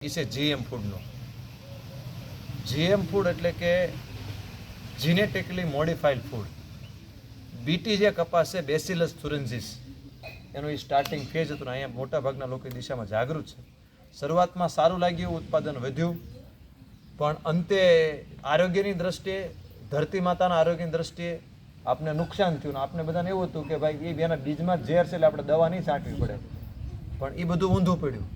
છે GM ફૂડનો. GM food એટલે કે જીનેટિકલી મોડિફાઈડ ફૂડ. બીટી જે કપાસ છે, બેસિલસ થુરન્જીસ, એનું એ સ્ટાર્ટિંગ ફેઝ હતું. અહીંયા મોટાભાગના લોકો દિશામાં જાગૃત છે. શરૂઆતમાં સારું લાગ્યું, ઉત્પાદન વધ્યું, પણ અંતે આરોગ્યની દ્રષ્ટિએ, ધરતી માતાના આરોગ્યની દ્રષ્ટિએ આપને નુકસાન થયું. ને આપને બધાને એવું હતું કે ભાઈ એ એના બીજમાં ઝેર છે એટલે આપણે દવા નહીં છાંટવી પડે, પણ એ બધું ઊંધું પડ્યું.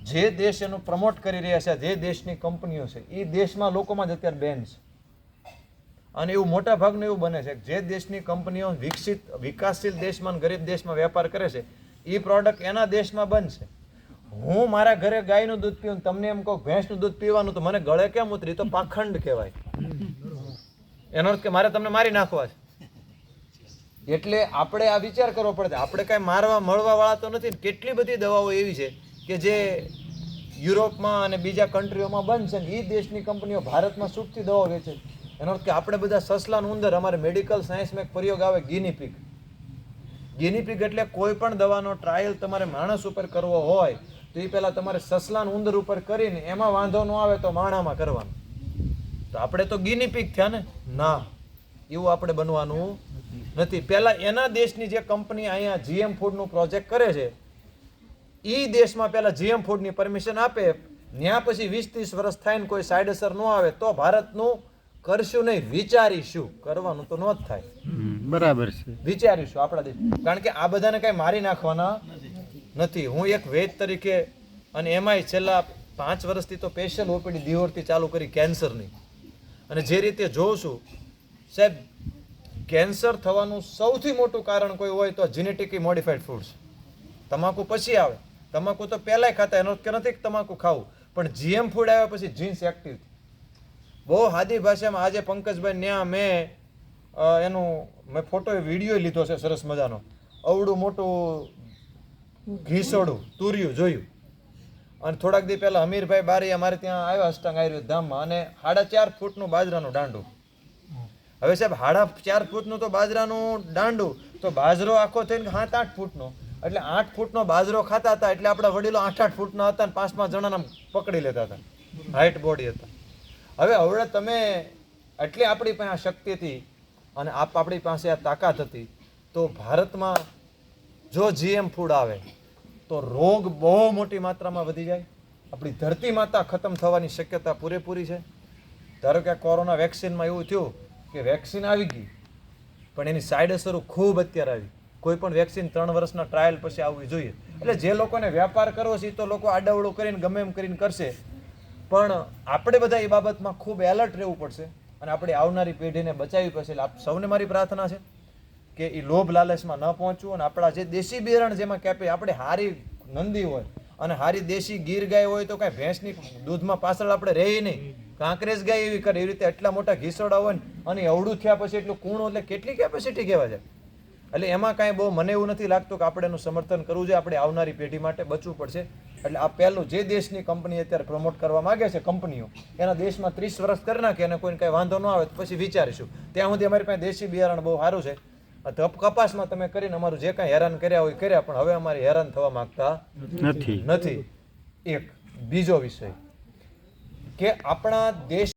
જે દેશ એનું પ્રમોટ કરી રહ્યા છે, જે દેશની કંપનીઓ છે, એ દેશમાં લોકોમાં જ અત્યારે બેન છે. અને એવું મોટા ભાગનું એવું બને છે કે જે દેશની કંપનીઓ વિકાસશીલ દેશમાં ગરીબ દેશમાં વેપાર કરે છે, એ પ્રોડક્ટ એના દેશમાં બનશે. હું મારા ઘરે ગાયનું દૂધ પીવું, તમને એમ કહું ભેંસનું દૂધ પીવાનું, તો મને ગળે કેમ ઉતરી? તો પાખંડ કહેવાય. એનો અર્થ કે મારે તમને મારી નાખવા છે. એટલે આપણે આ વિચાર કરવો પડે. આપણે કાંઈ મળવા વાળા તો નથી. કેટલી બધી દવાઓ એવી છે કે જે યુરોપમાં અને બીજા કન્ટ્રીઓમાં બનશે ને એ દેશની કંપનીઓ ભારતમાં સુખથી દવાઓ વેચે. એનો અર્થ કે આપણે બધા સસલાનું ઉંદર, અમારે મેડિકલ સાયન્સમાં એક પ્રયોગ આવે ગિનીપિગ. ગિનીપિગ એટલે કોઈ પણ દવાનો ટ્રાયલ તમારે માણસ ઉપર કરવો હોય તો એ પહેલાં તમારે સસલાનું ઉંદર ઉપર કરીને એમાં વાંધો ન આવે તો માણામાં કરવાનું. તો આપણે તો ગિનીપિગ થયા ને? ના, એવું આપણે બનવાનું નથી. પહેલાં એના દેશની જે કંપની અહીંયા જીએમ ફૂડનું પ્રોજેક્ટ કરે છે, એ દેશમાં પહેલાં જીએમ ફૂડની પરમિશન આપે. ત્યાં પછી 20-30 વર્ષ થાય ને કોઈ સાઈડ અસર ન આવે તો ભારતનું કરશું નહીં, વિચારીશું. કરવાનું તો ન જ થાય. બરાબર છે, વિચારીશું આપણા દેશ. કારણ કે આ બધાને કાંઈ મારી નાખવાના નથી. હું એક વૈદ તરીકે, અને એમાંય છેલ્લા 5 વર્ષથી તો સ્પેશિયલ ઓપીડી દિહોરથી ચાલુ કરી કેન્સરની. અને જે રીતે જોઉં છું સાહેબ, કેન્સર થવાનું સૌથી મોટું કારણ કોઈ હોય તો જીનેટિકલી મોડિફાઈડ ફૂડ્સ. તમાકુ પછી આવે. તમાકુ તો પહેલાંય ખાતા, એનો કે નથી કે તમાકુ ખાવું, પણ જીએમ ફૂડ આવ્યા પછી જીન્સ એક્ટિવ. બહુ સાદી ભાષામાં આજે પંકજભાઈ ત્યાં મેં ફોટો વિડીયો લીધો છે સરસ મજાનો. અવડું મોટું ઘીસોડું તુર્યું જોયું. અને થોડાક દી પહેલાં હમીરભાઈ બારી અમારે ત્યાં આવ્યા અષ્ટાંગ આયુર્વેદ ધામમાં, અને 4.5 ફૂટનું બાજરાનું દાંડું. હવે સાહેબ 4.5 ફૂટનું તો બાજરાનું દાંડું, તો બાજરો આખો થઈને 7-8 ફૂટનો. એટલે 8 ફૂટનો બાજરો ખાતા હતા. એટલે આપણા વડીલો 8-8 ફૂટના હતા, અને 5-5 જણાના પકડી લેતા હતા. હાઈટ બોડી હતા. હવે તમે એટલી આપણી પાસે આ શક્તિ હતી અને આપણી પાસે આ તાકાત હતી, તો ભારતમાં જો જીએમ ફૂડ આવે તો રોગ બહુ મોટી માત્રામાં વધી જાય. આપણી ધરતી માતા ખતમ થવાની શક્યતા પૂરેપૂરી છે. ધારો કે કોરોના વેક્સિનમાં એવું થયું કે વેક્સિન આવી ગઈ, પણ એની સાઈડ અસરો ખૂબ અત્યારે આવી. કોઈ પણ વેક્સિન 3 વર્ષના ટ્રાયલ પછી આવવી જોઈએ. એટલે જે લોકોને વ્યાપાર કરવો છે તો લોકો આડાવડું કરીને ગમે એમ કરીને કરશે, પણ આપણે બધા એ બાબતમાં ખૂબ એલર્ટ રહેવું પડશે અને આપણે આવનારી પેઢીને બચાવવી પડશે. એટલે આપ સૌને મારી પ્રાર્થના છે કે એ લોભ લાલચમાં ન પહોંચવું, અને આપણા જે દેશી બિયારણ જેમાં કેપે, આપણે હારી નંદી હોય અને હારી દેશી ગીર ગાય હોય તો કાંઈ ભેંસની દૂધમાં પાછળ આપણે રહી નહીં. કાંકરેજ ગાય એવી કરે, એવી રીતે એટલા મોટા ઘીસોડા હોય ને, અને અવળું થયા પછી એટલું કૂણું, એટલે કેટલી કેપેસિટી કહેવા જાય. એટલે એમાં કાંઈ બહુ મને એવું નથી લાગતું કે આપણે એનું સમર્થન કરવું જોઈએ. આપણે આવનારી પેઢી માટે બચવું પડશે. એટલે આ પહેલું જે દેશની કંપની અત્યારે પ્રમોટ કરવા માગે છે, કંપનીઓ એના દેશમાં 30 વર્ષ કરી નાખે અને કોઈને કાંઈ વાંધો ન આવે તો પછી વિચારીશું. ત્યાં સુધી અમારી પાસે દેશી બિયારણ બહુ સારું છે. કપાસમાં તમે કરીને અમારું જે કાંઈ હેરાન કર્યા હોય કર્યા, પણ હવે અમારે હેરાન થવા માંગતા નથી. એક બીજો વિષય કે આપણા દેશ